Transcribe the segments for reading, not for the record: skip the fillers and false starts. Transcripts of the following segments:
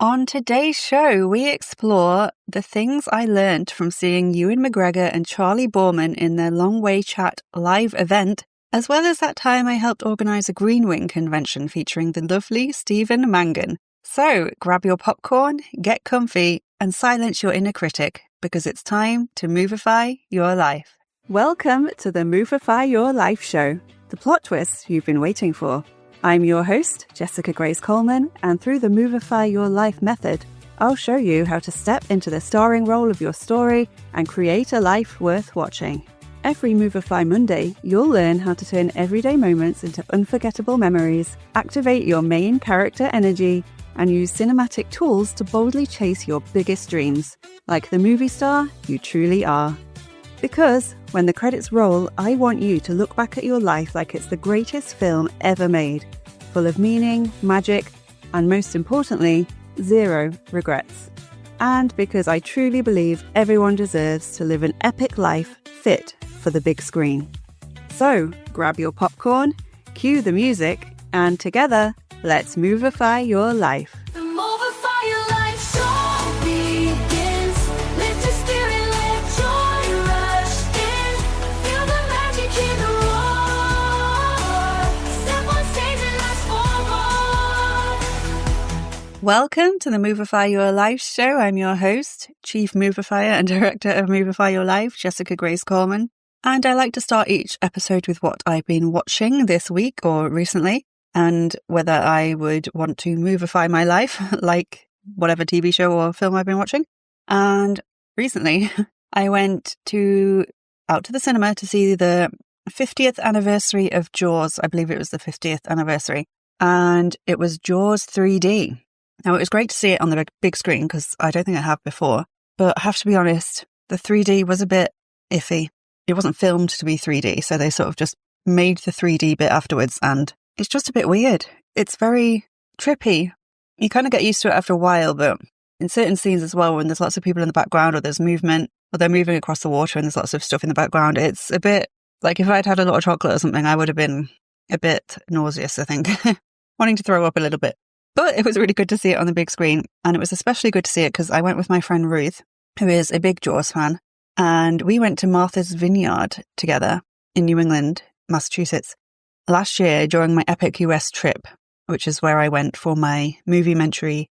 On today's show, we explore the things I learned from seeing Ewan McGregor and Charley Boorman in their Long Way Chat live event, as well as that time I helped organise a Green Wing convention featuring the lovely Stephen Mangan. So grab your popcorn, get comfy, and silence your inner critic, because it's time to Movify your life. Welcome to the Movify Your Life show, the plot twist you've been waiting for. I'm your host, Jessica Grace Coleman, and through the Movify Your Life method, I'll show you how to step into the starring role of your story and create a life worth watching. Every Movify Monday, you'll learn how to turn everyday moments into unforgettable memories, activate your main character energy, and use cinematic tools to boldly chase your biggest dreams, like the movie star you truly are. Because when the credits roll, I want you to look back at your life like it's the greatest film ever made, full of meaning, magic, and most importantly, zero regrets. And because I truly believe everyone deserves to live an epic life fit for the big screen. So grab your popcorn, cue the music, and together, let's Movify your life. Welcome to the Movify Your Life show. I'm your host, Chief Movifier and Director of Movify Your Life, Jessica Grace Coleman. And I like to start each episode with what I've been watching this week or recently, and whether I would want to movify my life, like whatever TV show or film I've been watching. And recently, I went out to the cinema to see the 50th anniversary of Jaws. I believe it was the 50th anniversary. And it was Jaws 3D. Now, it was great to see it on the big screen because I don't think I have before. But I have to be honest, the 3D was a bit iffy. It wasn't filmed to be 3D, so they sort of just made the 3D bit afterwards, and it's just a bit weird. It's very trippy. You kind of get used to it after a while, but in certain scenes as well, when there's lots of people in the background or there's movement, or they're moving across the water and there's lots of stuff in the background, it's a bit like if I'd had a lot of chocolate or something, I would have been a bit nauseous, I think, wanting to throw up a little bit. But it was really good to see it on the big screen. And it was especially good to see it because I went with my friend Ruth, who is a big Jaws fan. And we went to Martha's Vineyard together in New England, Massachusetts, last year during my epic US trip, which is where I went for my Movify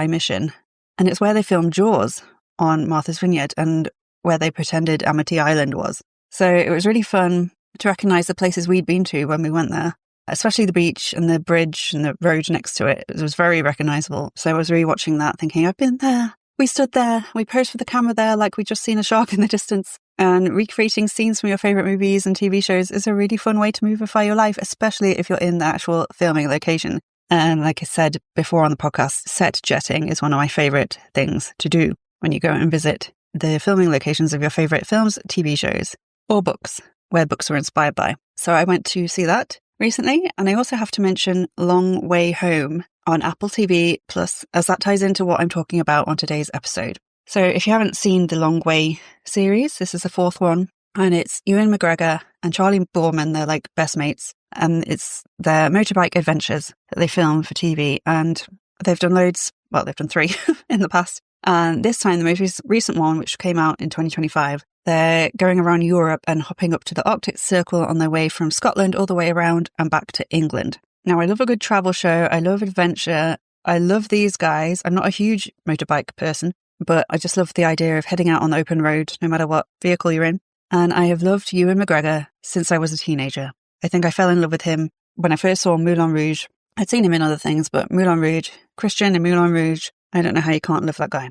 mission. And it's where they filmed Jaws on Martha's Vineyard and where they pretended Amity Island was. So it was really fun to recognize the places we'd been to when we went there. Especially the beach and the bridge and the road next to it. It was very recognizable. So I was really watching that thinking, I've been there. We stood there. We posed for the camera there like we'd just seen a shark in the distance. And recreating scenes from your favorite movies and TV shows is a really fun way to movify your life, especially if you're in the actual filming location. And like I said before on the podcast, set jetting is one of my favorite things to do when you go and visit the filming locations of your favorite films, TV shows, or books, where books were inspired by. So I went to see that recently, and I also have to mention Long Way Home on Apple TV Plus, as that ties into what I'm talking about on today's episode. So if you haven't seen the Long Way series, this is the fourth one, and it's Ewan McGregor and Charley Boorman. They're like best mates, and it's their motorbike adventures that they film for TV, and they've done loads. Well, they've done 3 in the past, and this time the most recent one, which came out in 2025, they're going around Europe and hopping up to the Arctic Circle on their way from Scotland all the way around and back to England. Now, I love a good travel show. I love adventure. I love these guys. I'm not a huge motorbike person, but I just love the idea of heading out on the open road, no matter what vehicle you're in. And I have loved Ewan McGregor since I was a teenager. I think I fell in love with him when I first saw Moulin Rouge. I'd seen him in other things, but Moulin Rouge, Christian in Moulin Rouge, I don't know how you can't love that guy.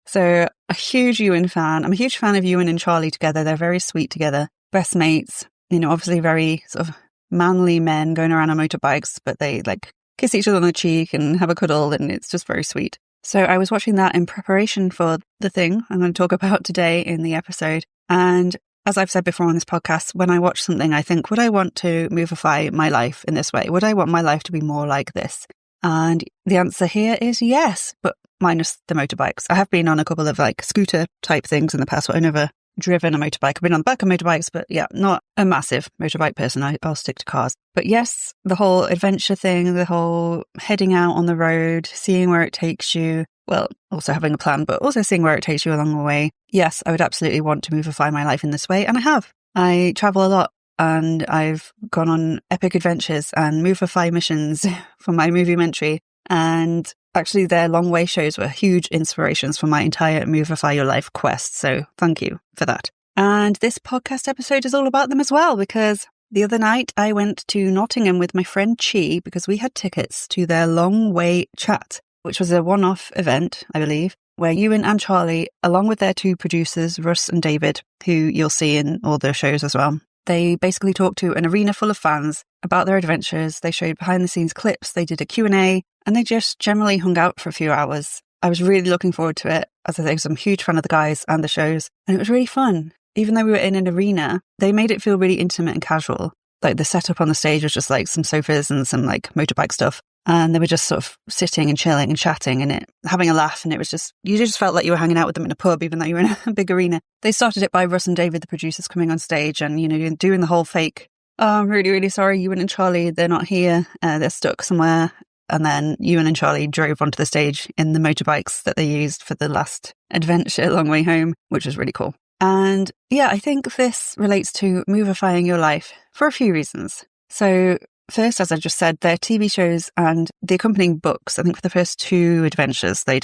So a huge Ewan fan. I'm a huge fan of Ewan and Charley together. They're very sweet together. Best mates, obviously very sort of manly men going around on motorbikes, but they like kiss each other on the cheek and have a cuddle, and it's just very sweet. So I was watching that in preparation for the thing I'm going to talk about today in the episode. And as I've said before on this podcast, when I watch something, I think, would I want to movify my life in this way? Would I want my life to be more like this? And the answer here is yes, but minus the motorbikes. I have been on a couple of like scooter type things in the past, but I never driven a motorbike. I've been on the back of motorbikes, but yeah, not a massive motorbike person. I'll stick to cars. But yes, the whole adventure thing, the whole heading out on the road, seeing where it takes you. Well, also having a plan, but also seeing where it takes you along the way. Yes, I would absolutely want to movify my life in this way. And I have. I travel a lot and I've gone on epic adventures and movify missions for my moviementary. And actually their long way shows were huge inspirations for my entire Movify Your Life quest. So thank you for that. And this podcast episode is all about them as well, because the other night I went to Nottingham with my friend Chi because we had tickets to their long way chat, which was a one-off event, I believe, where Ewan and Charley, along with their two producers, Russ and David, who you'll see in all their shows as well, they basically talked to an arena full of fans about their adventures. They showed behind-the-scenes clips, they did a Q&A, and they just generally hung out for a few hours. I was really looking forward to it. As I say, I'm a huge fan of the guys and the shows, and it was really fun. Even though we were in an arena, they made it feel really intimate and casual. Like the setup on the stage was just like some sofas and some like motorbike stuff. And they were just sort of sitting and chilling and chatting and having a laugh. And it was just, you just felt like you were hanging out with them in a pub, even though you were in a big arena. They started it by Russ and David, the producers, coming on stage and, doing the whole fake, oh, I'm really, really sorry, Ewan and Charley, they're not here. They're stuck somewhere. And then Ewan and Charley drove onto the stage in the motorbikes that they used for the last adventure, Long Way Home, which was really cool. And yeah, I think this relates to movifying your life for a few reasons. So first, as I just said, their TV shows and the accompanying books, I think for the first two adventures they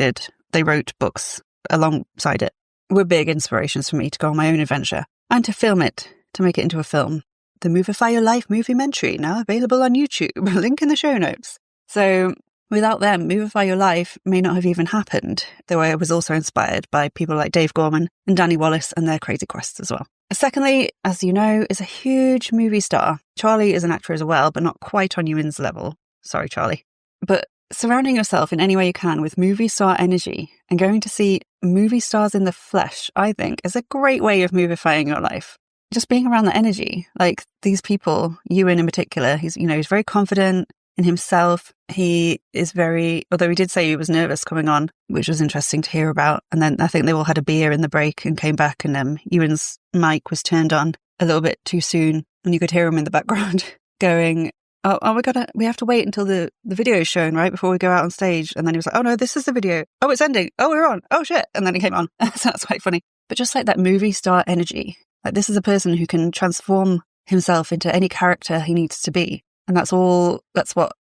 wrote books alongside it, were big inspirations for me to go on my own adventure and to film it, to make it into a film. The Movify Your Life Moviementary, now available on YouTube, link in the show notes. So without them, Movify Your Life may not have even happened, though I was also inspired by people like Dave Gorman and Danny Wallace and their crazy quests as well. Secondly, as you know, is a huge movie star. Charley is an actor as well, but not quite on Ewan's level. Sorry, Charley. But surrounding yourself in any way you can with movie star energy and going to see movie stars in the flesh, I think, is a great way of movifying your life. Just being around that energy, like these people, Ewan in particular, he's very confident in himself. He is although he did say he was nervous coming on, which was interesting to hear about. And then I think they all had a beer in the break and came back, and Ewan's mic was turned on a little bit too soon. And you could hear him in the background going, oh, we have to wait until the video is shown, right? Before we go out on stage. And then he was like, oh no, this is the video. Oh, it's ending. Oh, we're on. Oh shit. And then he came on. So that's quite funny. But just like that movie star energy, like this is a person who can transform himself into any character he needs to be. And that's what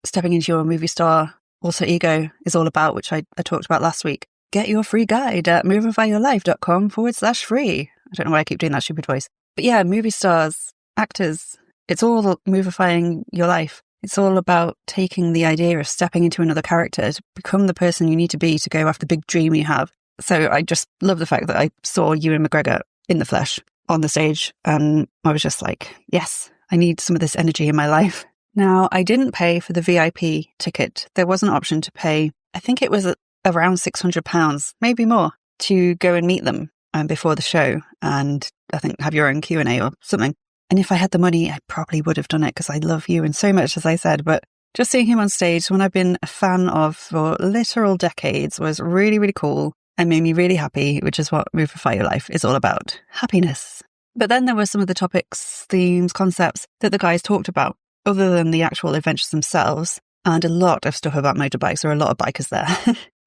stepping into your movie star alter ego is all about, which I talked about last week. Get your free guide at movifyyourlife.com/free. I don't know why I keep doing that stupid voice. But yeah, movie stars, actors, it's all movifying your life. It's all about taking the idea of stepping into another character to become the person you need to be to go after the big dream you have. So I just love the fact that I saw Ewan McGregor in the flesh on the stage, and I was just like, yes, I need some of this energy in my life. Now, I didn't pay for the VIP ticket. There was an option to pay, I think it was around £600, maybe more, to go and meet them before the show and I think have your own Q&A or something. And if I had the money, I probably would have done it because I love Ewan so much, as I said. But just seeing him on stage, someone I've been a fan of for literal decades, was really, really cool and made me really happy, which is what Movify Your Life is all about. Happiness. But then there were some of the topics, themes, concepts that the guys talked about, other than the actual adventures themselves, and a lot of stuff about motorbikes. There are a lot of bikers there,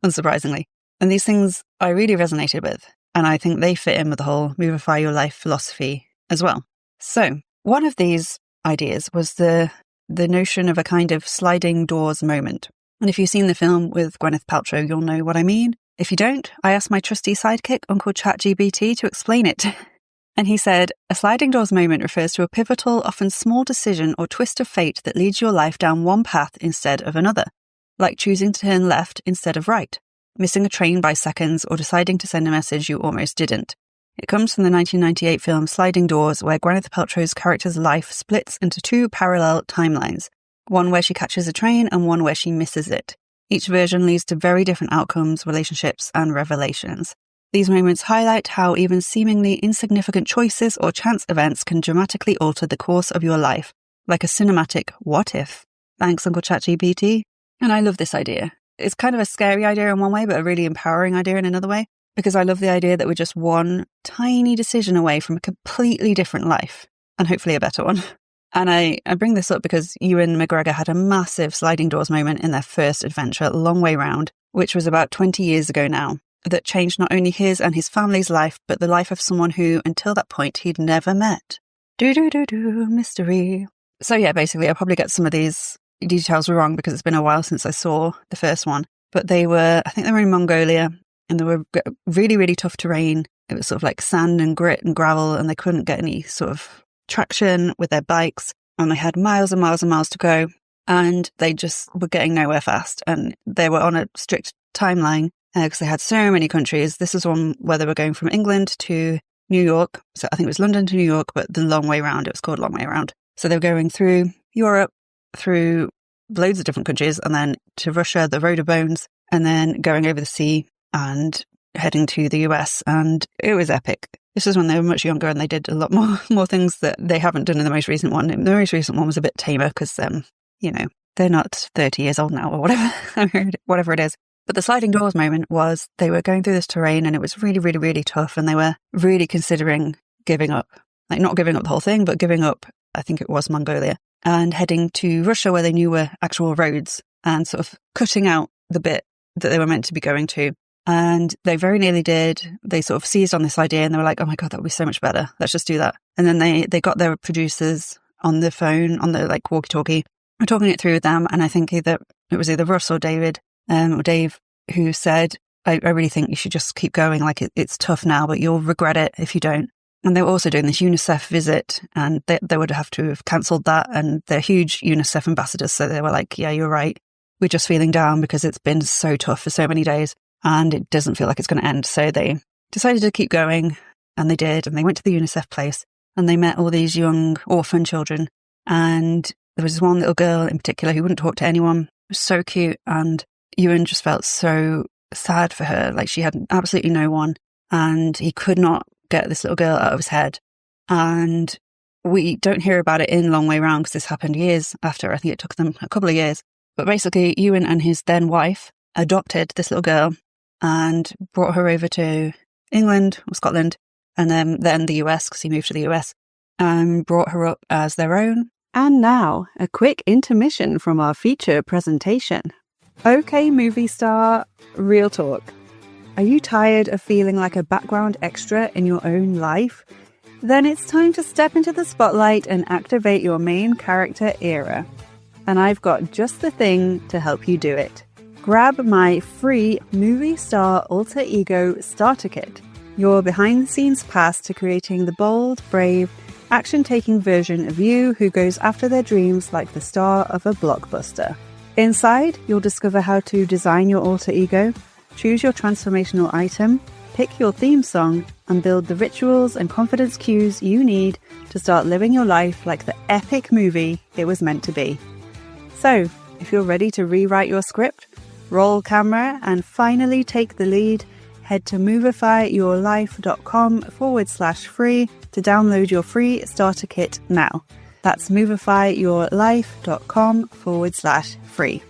unsurprisingly. And these things I really resonated with, and I think they fit in with the whole Movify Your Life philosophy as well. So one of these ideas was the notion of a kind of sliding doors moment. And if you've seen the film with Gwyneth Paltrow, you'll know what I mean. If you don't, I asked my trusty sidekick, Uncle ChatGPT, to explain it. And he said, a sliding doors moment refers to a pivotal, often small decision or twist of fate that leads your life down one path instead of another, like choosing to turn left instead of right, missing a train by seconds, or deciding to send a message you almost didn't. It comes from the 1998 film Sliding Doors, where Gwyneth Paltrow's character's life splits into two parallel timelines, one where she catches a train and one where she misses it. Each version leads to very different outcomes, relationships, and revelations. These moments highlight how even seemingly insignificant choices or chance events can dramatically alter the course of your life, like a cinematic what if. Thanks, Uncle ChatGPT. And I love this idea. It's kind of a scary idea in one way, but a really empowering idea in another way. because I love the idea that we're just one tiny decision away from a completely different life, and hopefully a better one. And I bring this up because Ewan McGregor had a massive sliding doors moment in their first adventure, Long Way Round, which was about 20 years ago now, that changed not only his and his family's life, but the life of someone who, until that point, he'd never met. Mystery. So yeah, basically, I'll probably get some of these details wrong because it's been a while since I saw the first one. But I think they were in Mongolia, and they were really, really tough terrain. It was sort of like sand and grit and gravel, and they couldn't get any sort of traction with their bikes, and they had miles and miles and miles to go, and they just were getting nowhere fast, and they were on a strict timeline because they had so many countries. This is one where they were going from England to New York, so I think it was London to New York, but the long way round, it was called Long Way Round. So they were going through Europe, through loads of different countries, and then to Russia, the Road of Bones, and then going over the sea and heading to the US, and it was epic. This was when they were much younger, and they did a lot more things that they haven't done in the most recent one. The most recent one was a bit tamer because, they're not 30 years old now or whatever it is. But the sliding doors moment was they were going through this terrain, and it was really, really, really tough, and they were really considering giving up. Like, not giving up the whole thing, but giving up, I think it was Mongolia, and heading to Russia where they knew were actual roads, and sort of cutting out the bit that they were meant to be going to. And they very nearly did. They sort of seized on this idea, and they were like, oh my God, that would be so much better. Let's just do that. And then they got their producers on the phone, on the like walkie-talkie, and talking it through with them. And I think it was either Russ or Dave, who said, I really think you should just keep going. Like, it's tough now, but you'll regret it if you don't. And they were also doing this UNICEF visit, and they would have to have cancelled that. And they're huge UNICEF ambassadors. So they were like, yeah, you're right. We're just feeling down because it's been so tough for so many days, and it doesn't feel like it's going to end. So they decided to keep going, and they did. And they went to the UNICEF place, and they met all these young orphan children. And there was one little girl in particular who wouldn't talk to anyone. It was so cute. And Ewan just felt so sad for her. Like, she had absolutely no one, and he could not get this little girl out of his head. And we don't hear about it in Long Way Round because this happened years after. I think it took them a couple of years. But basically, Ewan and his then wife adopted this little girl and brought her over to England or Scotland, and then the US, because he moved to the US, and brought her up as their own. And now, a quick intermission from our feature presentation. Okay, movie star, real talk. Are you tired of feeling like a background extra in your own life? Then it's time to step into the spotlight and activate your main character era. And I've got just the thing to help you do it. Grab my free Movie Star Alter Ego Starter Kit, your behind-the-scenes pass to creating the bold, brave, action-taking version of you who goes after their dreams like the star of a blockbuster. Inside, you'll discover how to design your alter ego, choose your transformational item, pick your theme song, and build the rituals and confidence cues you need to start living your life like the epic movie it was meant to be. So, if you're ready to rewrite your script, roll camera, and finally take the lead, head to movifyyourlife.com/free to download your free starter kit now. That's movifyyourlife.com/free.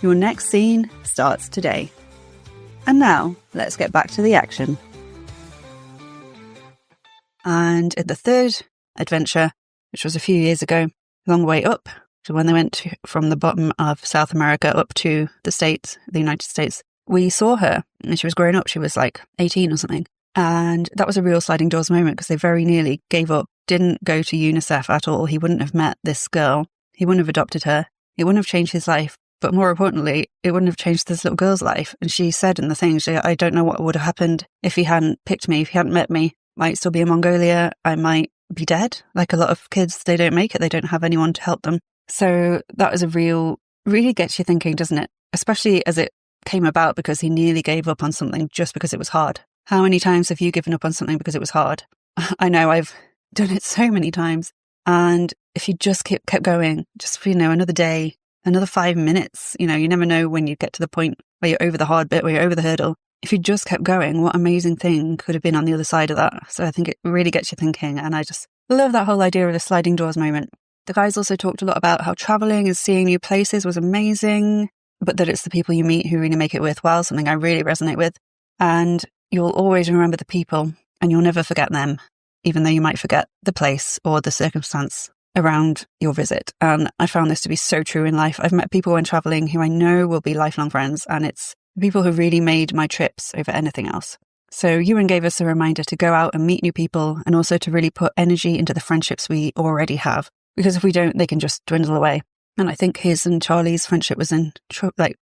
Your next scene starts today. And now, let's get back to the action. And in the third adventure, which was a few years ago, Long Way Up, so when they went from the bottom of South America up to the States, the United States, we saw her, and she was growing up. She was like 18 or something. And that was a real sliding doors moment because they very nearly gave up, didn't go to UNICEF at all. He wouldn't have met this girl. He wouldn't have adopted her. It wouldn't have changed his life. But more importantly, it wouldn't have changed this little girl's life. And she said in the thing, I don't know what would have happened if he hadn't picked me, if he hadn't met me. I might still be in Mongolia. I might be dead. Like a lot of kids, they don't make it. They don't have anyone to help them. So that was really gets you thinking, doesn't it? Especially as it came about because he nearly gave up on something just because it was hard. How many times have you given up on something because it was hard? I know I've done it so many times. And if you just kept going, just for, another day, another 5 minutes, you never know when you get to the point where you're over the hard bit, where you're over the hurdle. If you just kept going, what amazing thing could have been on the other side of that? So I think it really gets you thinking. And I just love that whole idea of the sliding doors moment. The guys also talked a lot about how traveling and seeing new places was amazing, but that it's the people you meet who really make it worthwhile, something I really resonate with. And, you'll always remember the people and you'll never forget them, even though you might forget the place or the circumstance around your visit. And I found this to be so true in life. I've met people when traveling who I know will be lifelong friends, and it's people who really made my trips over anything else. So Ewan gave us a reminder to go out and meet new people, and also to really put energy into the friendships we already have, because if we don't, they can just dwindle away. And I think his and Charlie's friendship was in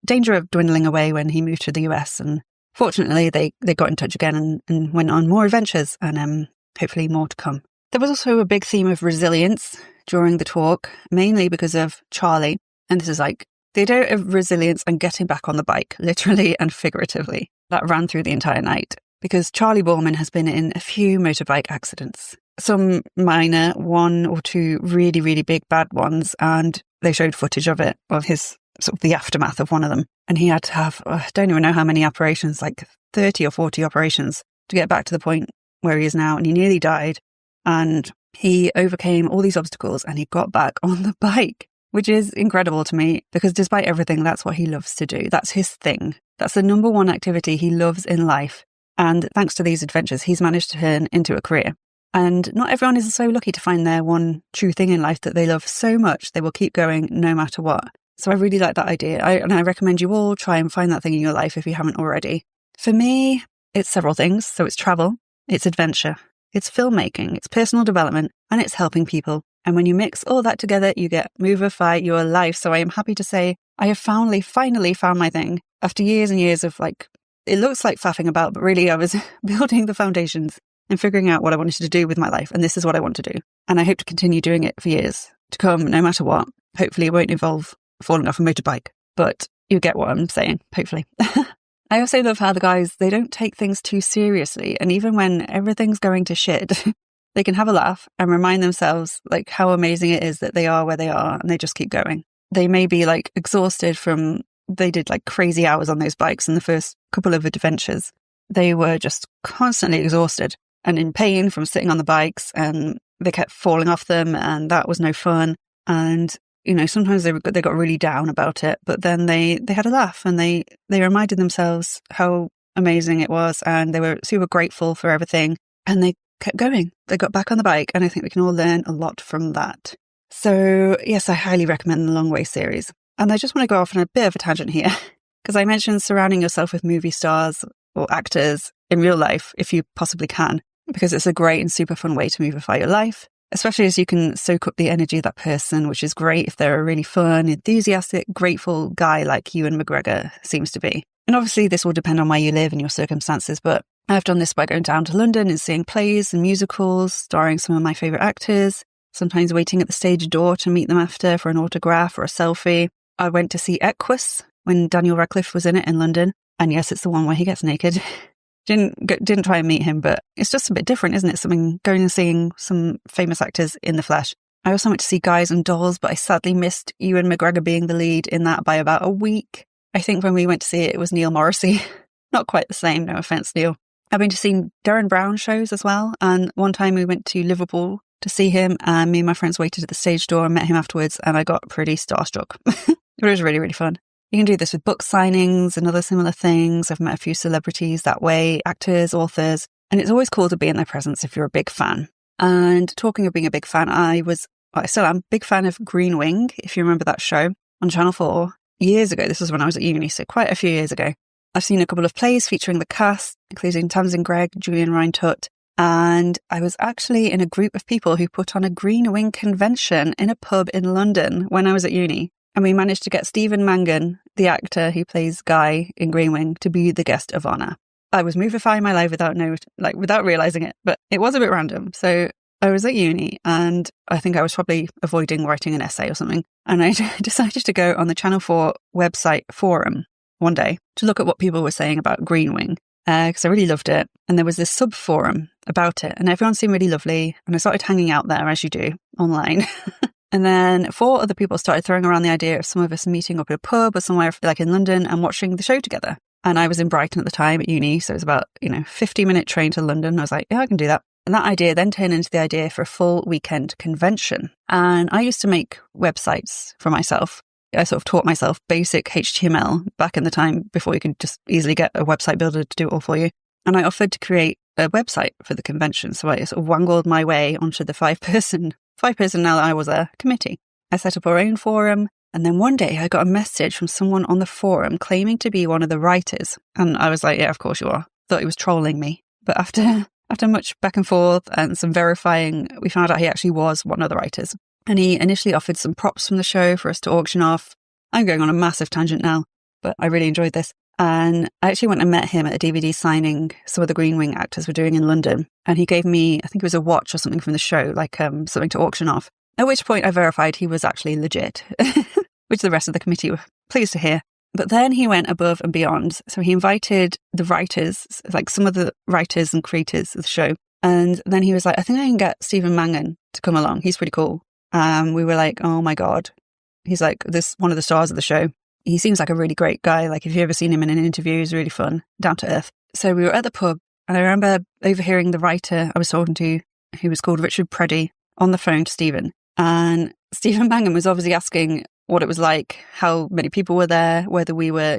danger of dwindling away when he moved to the US. And fortunately, they got in touch again and went on more adventures, and hopefully more to come. There was also a big theme of resilience during the talk, mainly because of Charlie. And this is like the idea of resilience and getting back on the bike, literally and figuratively. That ran through the entire night, because Charley Boorman has been in a few motorbike accidents. Some minor, one or two really, really big bad ones, and they showed footage of it, of his sort of the aftermath of one of them. And he had to have, I don't even know how many operations, like 30 or 40 operations to get back to the point where he is now. And he nearly died. And he overcame all these obstacles and he got back on the bike, which is incredible to me, because despite everything, that's what he loves to do. That's his thing. That's the number one activity he loves in life. And thanks to these adventures, he's managed to turn into a career. And not everyone is so lucky to find their one true thing in life that they love so much they will keep going no matter what. So I really like that idea. And I recommend you all try and find that thing in your life if you haven't already. For me, it's several things. So it's travel, it's adventure, it's filmmaking, it's personal development, and it's helping people. And when you mix all that together, you get Movify Your Life. So I am happy to say I have finally found my thing after years and years of it looks like faffing about, but really I was building the foundations and figuring out what I wanted to do with my life. And this is what I want to do. And I hope to continue doing it for years to come, no matter what. Hopefully it won't involve falling off a motorbike, but you get what I'm saying, hopefully. I also love how the guys, they don't take things too seriously. And even when everything's going to shit, they can have a laugh and remind themselves how amazing it is that they are where they are, and they just keep going. They may be exhausted from, they did crazy hours on those bikes in the first couple of adventures. They were just constantly exhausted and in pain from sitting on the bikes, and they kept falling off them, and that was no fun. And, sometimes they got really down about it, but then they had a laugh and they reminded themselves how amazing it was, and they were super grateful for everything, and they kept going. They got back on the bike, and I think we can all learn a lot from that. So yes, I highly recommend the Long Way series. And I just want to go off on a bit of a tangent here, because I mentioned surrounding yourself with movie stars or actors in real life, if you possibly can, because it's a great and super fun way to movify your life, especially as you can soak up the energy of that person, which is great if they're a really fun, enthusiastic, grateful guy like Ewan McGregor seems to be. And obviously this will depend on where you live and your circumstances, but I've done this by going down to London and seeing plays and musicals starring some of my favourite actors, sometimes waiting at the stage door to meet them after for an autograph or a selfie. I went to see Equus when Daniel Radcliffe was in it in London. And yes, it's the one where he gets naked. Didn't try and meet him, but it's just a bit different, isn't it? Something going and seeing some famous actors in the flesh. I also went to see Guys and Dolls, but I sadly missed Ewan McGregor being the lead in that by about a week. I think when we went to see it, it was Neil Morrissey. Not quite the same, no offence, Neil. I've been to see Darren Brown shows as well. And one time we went to Liverpool to see him, and me and my friends waited at the stage door and met him afterwards, and I got pretty starstruck. It was really, really fun. You can do this with book signings and other similar things. I've met a few celebrities that way, actors, authors, and it's always cool to be in their presence if you're a big fan. And talking of being a big fan, I still am a big fan of Green Wing, if you remember that show on Channel 4 years ago. This was when I was at uni, so quite a few years ago. I've seen a couple of plays featuring the cast, including Tamsin Greig, Julian Rhind-Tutt, and I was actually in a group of people who put on a Green Wing convention in a pub in London when I was at uni. And we managed to get Stephen Mangan, the actor who plays Guy in Green Wing, to be the guest of honour. I was movifying my life without realising it, but it was a bit random. So I was at uni, and I think I was probably avoiding writing an essay or something. And I decided to go on the Channel 4 website forum one day to look at what people were saying about Green Wing, because I really loved it. And there was this sub-forum about it, and everyone seemed really lovely. And I started hanging out there, as you do, online. And then 4 other people started throwing around the idea of some of us meeting up at a pub or somewhere in London and watching the show together. And I was in Brighton at the time at uni, so it was about, 50-minute train to London. I was like, yeah, I can do that. And that idea then turned into the idea for a full weekend convention. And I used to make websites for myself. I sort of taught myself basic HTML back in the time before you could just easily get a website builder to do it all for you. and I offered to create a website for the convention. So I sort of wangled my way onto the five-person now that I was a committee. I set up our own forum. And then one day I got a message from someone on the forum claiming to be one of the writers. And I was like, yeah, of course you are. Thought he was trolling me. But after much back and forth and some verifying, we found out he actually was one of the writers. And he initially offered some props from the show for us to auction off. I'm going on a massive tangent now, but I really enjoyed this. And I actually went and met him at a DVD signing some of the Green Wing actors were doing in London. And he gave me, I think it was a watch or something from the show, like something to auction off. At which point I verified he was actually legit, which the rest of the committee were pleased to hear. But then he went above and beyond. So he invited the writers, like some of the writers and creators of the show. And then he was like, I think I can get Stephen Mangan to come along. He's pretty cool. We were like, oh my God. He's like one of the stars of the show. He seems like a really great guy. Like if you've ever seen him in an interview, he's really fun, down to earth. So we were at the pub and I remember overhearing the writer I was talking to, who was called Richard Preddy, on the phone to Stephen. And Stephen Mangan was obviously asking what it was like, how many people were there, whether we were,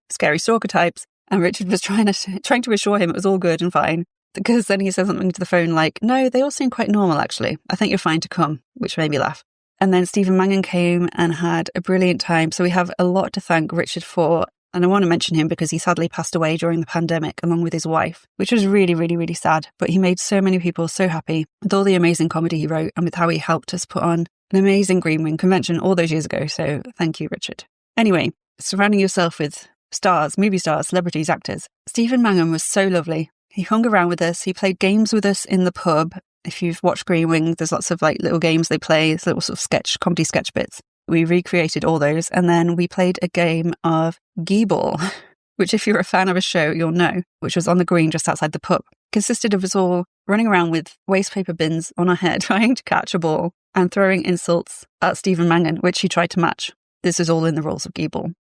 scary stalker types. And Richard was trying to assure him it was all good and fine. Because then he said something to the phone like, no, they all seem quite normal, actually. I think you're fine to come, which made me laugh. And then Stephen Mangan came and had a brilliant time. So we have a lot to thank Richard for. And I want to mention him because he sadly passed away during the pandemic along with his wife, which was really, really, really sad. But he made so many people so happy with all the amazing comedy he wrote and with how he helped us put on an amazing Green Wing convention all those years ago. So thank you, Richard. Anyway, surrounding yourself with stars, movie stars, celebrities, actors. Stephen Mangan was so lovely. He hung around with us. He played games with us in the pub. If you've watched Green Wing, there's lots of like little games they play, little sort of comedy sketch bits. We recreated all those. And then we played a game of Geeball, which if you're a fan of a show, you'll know, which was on the green just outside the pub. Consisted of us all running around with waste paper bins on our head, trying to catch a ball and throwing insults at Stephen Mangan, which he tried to match. This is all in the rules of Geeball.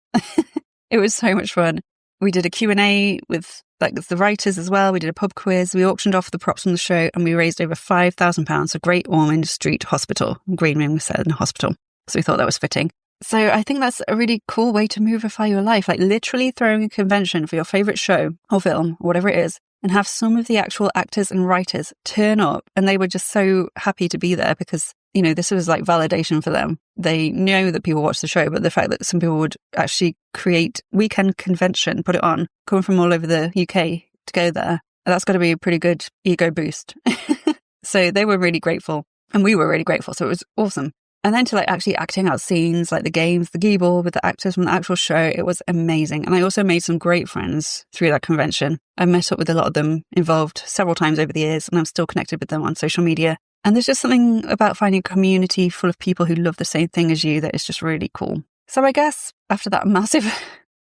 It was so much fun. We did a Q&A with like the writers as well. We did a pub quiz. We auctioned off the props from the show and we raised over £5,000 for Great Ormond Street Hospital. Green Wing was set in a hospital. So we thought that was fitting. So I think that's a really cool way to movify your life, like literally throwing a convention for your favourite show or film, or whatever it is, and have some of the actual actors and writers turn up. And they were just so happy to be there because, this was like validation for them. They know that people watch the show, but the fact that some people would actually create weekend convention, put it on, coming from all over the UK to go there, that's got to be a pretty good ego boost. So they were really grateful and we were really grateful. So it was awesome. And then to like actually acting out scenes like the games, the Geeball with the actors from the actual show, it was amazing. And I also made some great friends through that convention. I met up with a lot of them involved several times over the years and I'm still connected with them on social media. And there's just something about finding a community full of people who love the same thing as you that is just really cool. So I guess after that massive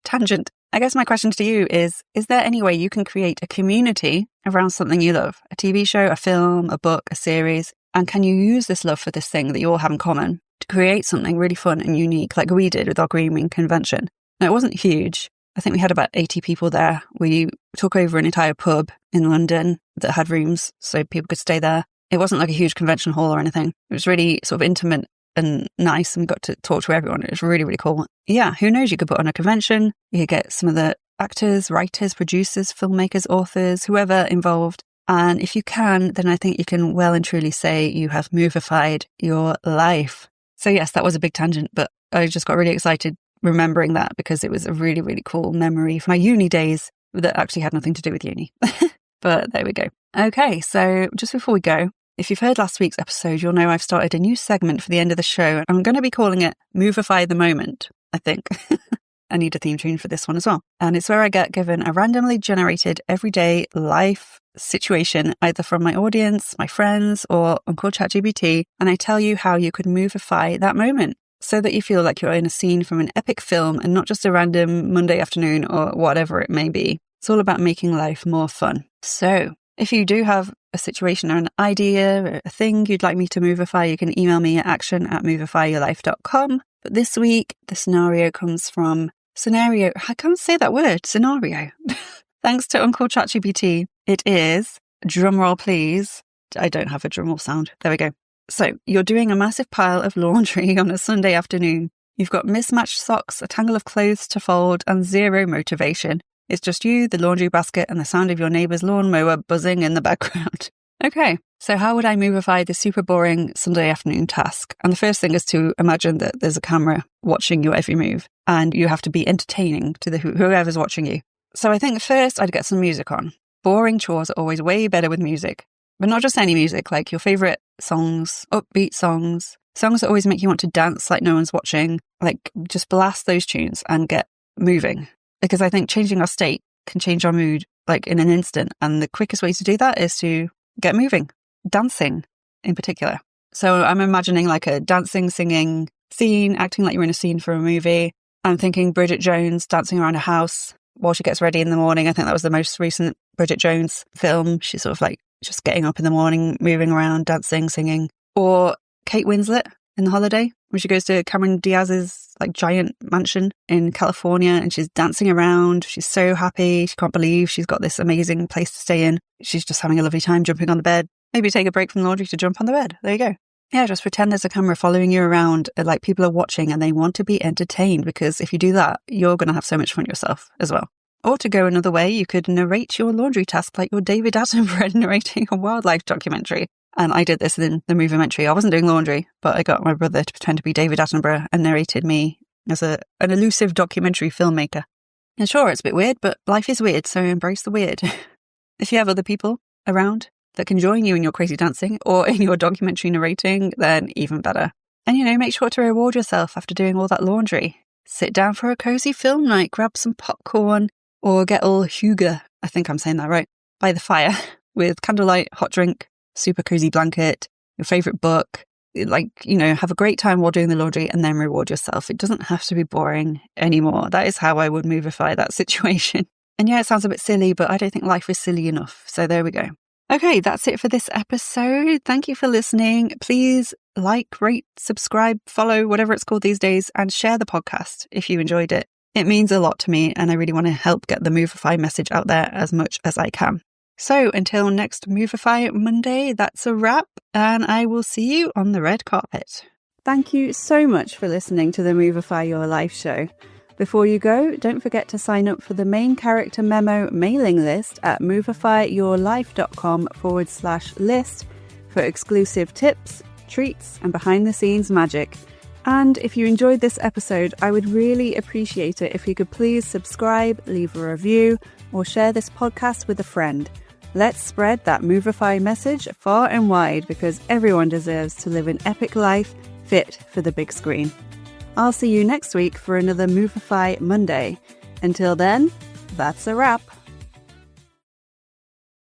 tangent, I guess my question to you is there any way you can create a community around something you love? A TV show, a film, a book, a series? And can you use this love for this thing that you all have in common to create something really fun and unique like we did with our Green Wing convention? Now, it wasn't huge. I think we had about 80 people there. We took over an entire pub in London that had rooms so people could stay there. It wasn't like a huge convention hall or anything. It was really sort of intimate and nice and we got to talk to everyone. It was really, really cool. Yeah, who knows? You could put on a convention. You could get some of the actors, writers, producers, filmmakers, authors, whoever involved. And if you can, then I think you can well and truly say you have movified your life. So yes, that was a big tangent, but I just got really excited remembering that because it was a really, really cool memory from my uni days that actually had nothing to do with uni. But there we go. Okay, so just before we go, if you've heard last week's episode, you'll know I've started a new segment for the end of the show. I'm going to be calling it Movify the Moment, I think. I need a theme tune for this one as well. And it's where I get given a randomly generated everyday life situation, either from my audience, my friends, or Uncle ChatGPT, and I tell you how you could movify that moment so that you feel like you're in a scene from an epic film and not just a random Monday afternoon or whatever it may be. It's all about making life more fun. So if you do have a situation or an idea or a thing you'd like me to movify, you can email me at action@movifyyourlife.com. But this week, the scenario comes from scenario. I can't say that word, scenario. Thanks to Uncle ChatGPT. It is, drumroll please. I don't have a drumroll sound. There we go. So you're doing a massive pile of laundry on a Sunday afternoon. You've got mismatched socks, a tangle of clothes to fold, and zero motivation. It's just you, the laundry basket, and the sound of your neighbour's lawnmower buzzing in the background. Okay, so how would I movify this super boring Sunday afternoon task? And the first thing is to imagine that there's a camera watching your every move and you have to be entertaining to whoever's watching you. So I think first I'd get some music on. Boring chores are always way better with music. But not just any music, like your favourite songs, upbeat songs that always make you want to dance like no one's watching. Like just blast those tunes and get moving. Because I think changing our state can change our mood like in an instant. And the quickest way to do that is to get moving, dancing in particular. So I'm imagining like a dancing, singing scene, acting like you're in a scene for a movie. I'm thinking Bridget Jones dancing around a house while she gets ready in the morning. I think that was the most recent Bridget Jones film. She's sort of like just getting up in the morning, moving around, dancing, singing. Or Kate Winslet in The Holiday, when she goes to Cameron Diaz's like giant mansion in California and she's dancing around. She's so happy. She can't believe she's got this amazing place to stay in. She's just having a lovely time jumping on the bed. Maybe take a break from laundry to jump on the bed. There you go. Yeah, just pretend there's a camera following you around, like people are watching and they want to be entertained, because if you do that, you're going to have so much fun yourself as well. Or to go another way, you could narrate your laundry task like you're David Attenborough narrating a wildlife documentary. And I did this in the Moviementary. I wasn't doing laundry, but I got my brother to pretend to be David Attenborough and narrated me as an elusive documentary filmmaker. And sure, it's a bit weird, but life is weird, so embrace the weird. If you have other people around that can join you in your crazy dancing or in your documentary narrating, then even better. And, make sure to reward yourself after doing all that laundry. Sit down for a cozy film night, grab some popcorn, or get all hygge, I think I'm saying that right, by the fire with candlelight, hot drink, super cozy blanket, your favourite book. Have a great time while doing the laundry and then reward yourself. It doesn't have to be boring anymore. That is how I would movify that situation. And yeah, it sounds a bit silly, but I don't think life is silly enough. So there we go. Okay, that's it for this episode. Thank you for listening. Please like, rate, subscribe, follow, whatever it's called these days, and share the podcast if you enjoyed it. It means a lot to me, and I really want to help get the Movify message out there as much as I can. So until next Movify Monday, that's a wrap, and I will see you on the red carpet. Thank you so much for listening to the Movify Your Life show. Before you go, don't forget to sign up for the main character memo mailing list at movifyyourlife.com/list for exclusive tips, treats, and behind the scenes magic. And if you enjoyed this episode, I would really appreciate it if you could please subscribe, leave a review, or share this podcast with a friend. Let's spread that Movify message far and wide, because everyone deserves to live an epic life fit for the big screen. I'll see you next week for another Movify Monday. Until then, that's a wrap.